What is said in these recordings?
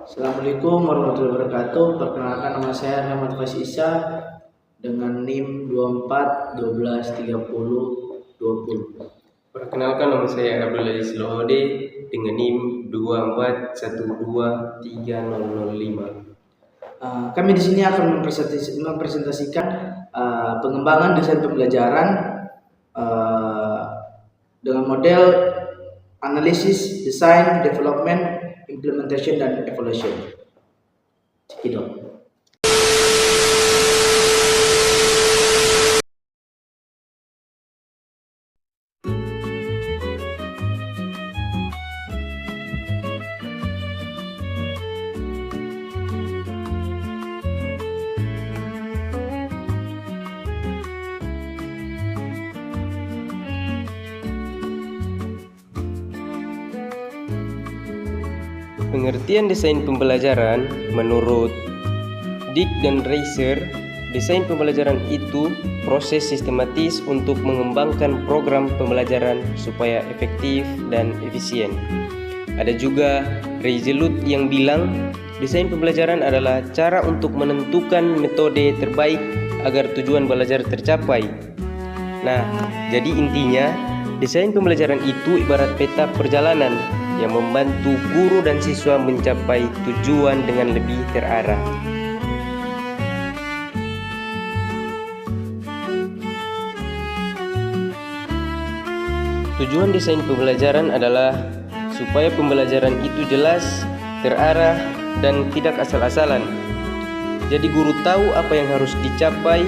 Assalamualaikum warahmatullahi wabarakatuh. Perkenalkan, nama saya Muhammad Fasisa dengan NIM 24123020. Perkenalkan, nama saya Abdul Aziz Lohode dengan NIM 24123005. Kami di sini akan mempresentasikan pengembangan desain pembelajaran dengan model analisis, design, development, implementation, dan evaluation. Cekidot. Pengertian desain pembelajaran menurut Dick dan Reiser, desain pembelajaran itu proses sistematis untuk mengembangkan program pembelajaran supaya efektif dan efisien. Ada juga Regelut yang bilang desain pembelajaran adalah cara untuk menentukan metode terbaik agar tujuan belajar tercapai. Nah, jadi intinya desain pembelajaran itu ibarat peta perjalanan yang membantu guru dan siswa mencapai tujuan dengan lebih terarah. Tujuan desain pembelajaran adalah supaya pembelajaran itu jelas, terarah, dan tidak asal-asalan. Jadi guru tahu apa yang harus dicapai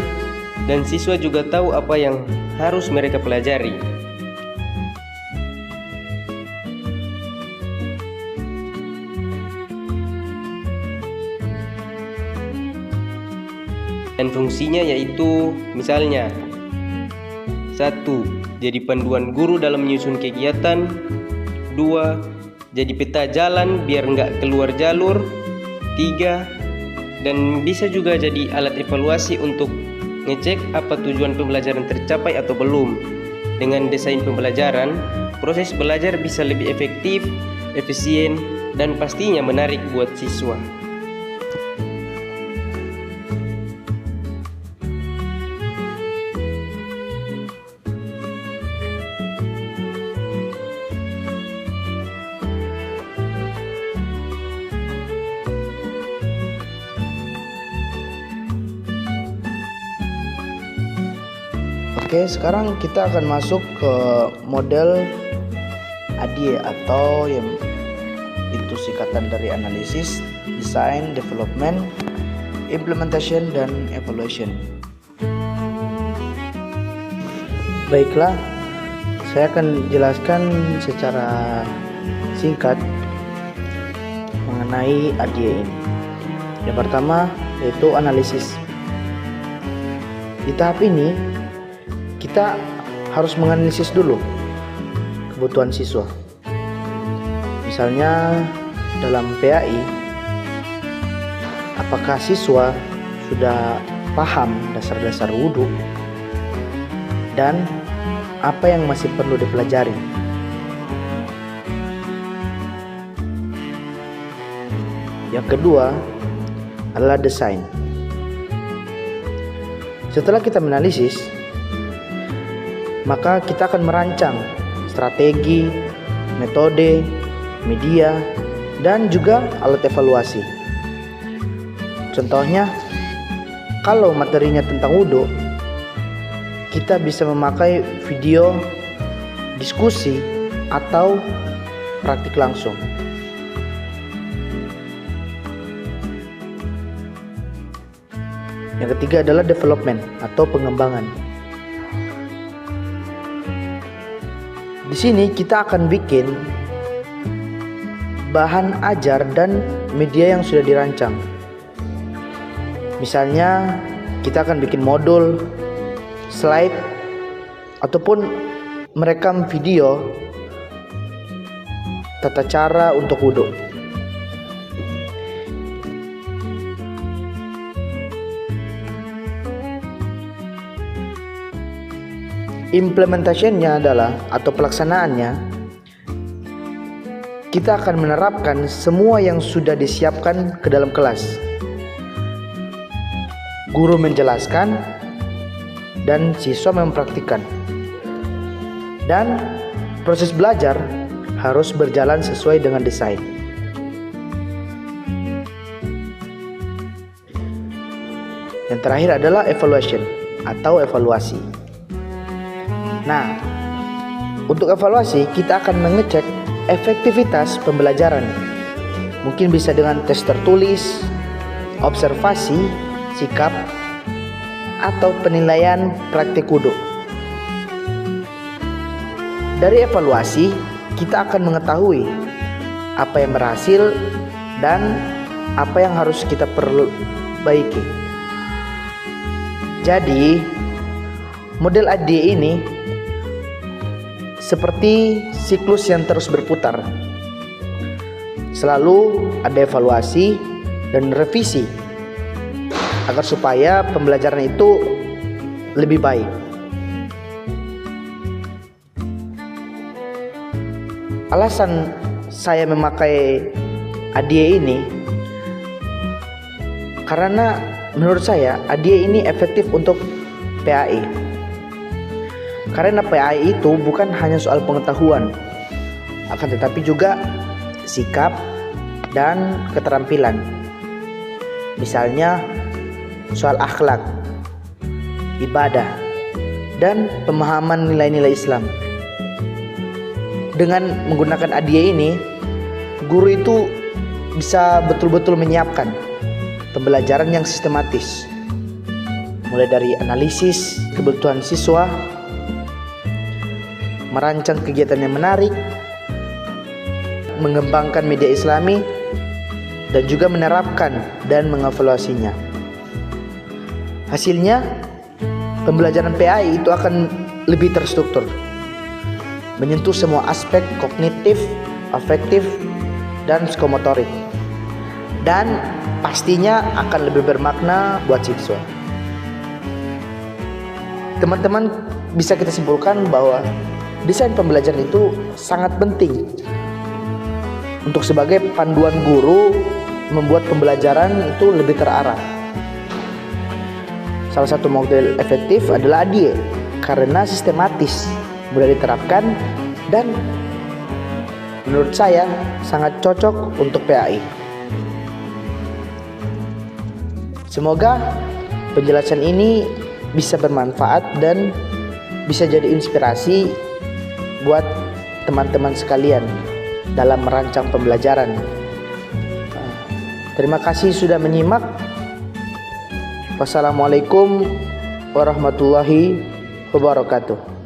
dan siswa juga tahu apa yang harus mereka pelajari. Dan fungsinya yaitu misalnya 1. Jadi panduan guru dalam menyusun kegiatan. 2. Jadi peta jalan biar nggak keluar jalur. 3. Dan bisa juga jadi alat evaluasi untuk ngecek apa tujuan pembelajaran tercapai atau belum. Dengan desain pembelajaran, proses belajar bisa lebih efektif, efisien, dan pastinya menarik buat siswa. Oke, sekarang kita akan masuk ke model ADIE atau yang itu singkatan dari analisis, design, development, implementation, dan evaluation. Baiklah, saya akan jelaskan secara singkat mengenai ADIE ini. Yang pertama yaitu analisis. Di tahap ini kita harus menganalisis dulu kebutuhan siswa. Misalnya dalam PAI, apakah siswa sudah paham dasar-dasar wudhu dan apa yang masih perlu dipelajari. Yang kedua adalah desain. Setelah kita menganalisis, maka kita akan merancang strategi, metode, media, dan juga alat evaluasi. Contohnya, kalau materinya tentang wudhu, kita bisa memakai video, diskusi, atau praktik langsung. Yang ketiga adalah development atau pengembangan. Di sini kita akan bikin bahan ajar dan media yang sudah dirancang. Misalnya kita akan bikin modul, slide, ataupun merekam video tata cara untuk wudhu. Implementasinya adalah atau pelaksanaannya kita akan menerapkan semua yang sudah disiapkan ke dalam kelas. Guru menjelaskan dan siswa mempraktikkan. Dan proses belajar harus berjalan sesuai dengan desain. Yang terakhir adalah evaluation atau evaluasi. Nah, untuk evaluasi kita akan mengecek efektivitas pembelajaran. Mungkin bisa dengan tes tertulis, observasi, sikap, atau penilaian praktik wudhu. Dari evaluasi, kita akan mengetahui apa yang berhasil dan apa yang harus kita perbaiki. Jadi, model ADE ini seperti siklus yang terus berputar. Selalu ada evaluasi dan revisi agar supaya pembelajaran itu lebih baik. Alasan saya memakai ADE ini karena menurut saya ADE ini efektif untuk PAI. Karena PAI itu bukan hanya soal pengetahuan, akan tetapi juga sikap dan keterampilan. Misalnya soal akhlak, ibadah, dan pemahaman nilai-nilai Islam. Dengan menggunakan ADE ini, guru itu bisa betul-betul menyiapkan pembelajaran yang sistematis, mulai dari analisis kebutuhan siswa, merancang kegiatan yang menarik, mengembangkan media Islami, dan juga menerapkan dan mengevaluasinya. Hasilnya, pembelajaran PAI itu akan lebih terstruktur, menyentuh semua aspek kognitif, afektif, dan psikomotorik, dan pastinya akan lebih bermakna buat siswa. Teman-teman, bisa kita simpulkan bahwa desain pembelajaran itu sangat penting untuk sebagai panduan guru membuat pembelajaran itu lebih terarah. Salah satu model efektif adalah ADE karena sistematis, mudah diterapkan, dan menurut saya sangat cocok untuk PAI. Semoga penjelasan ini bisa bermanfaat dan bisa jadi inspirasi buat teman-teman sekalian dalam merancang pembelajaran. Terima kasih sudah menyimak. Wassalamualaikum warahmatullahi wabarakatuh.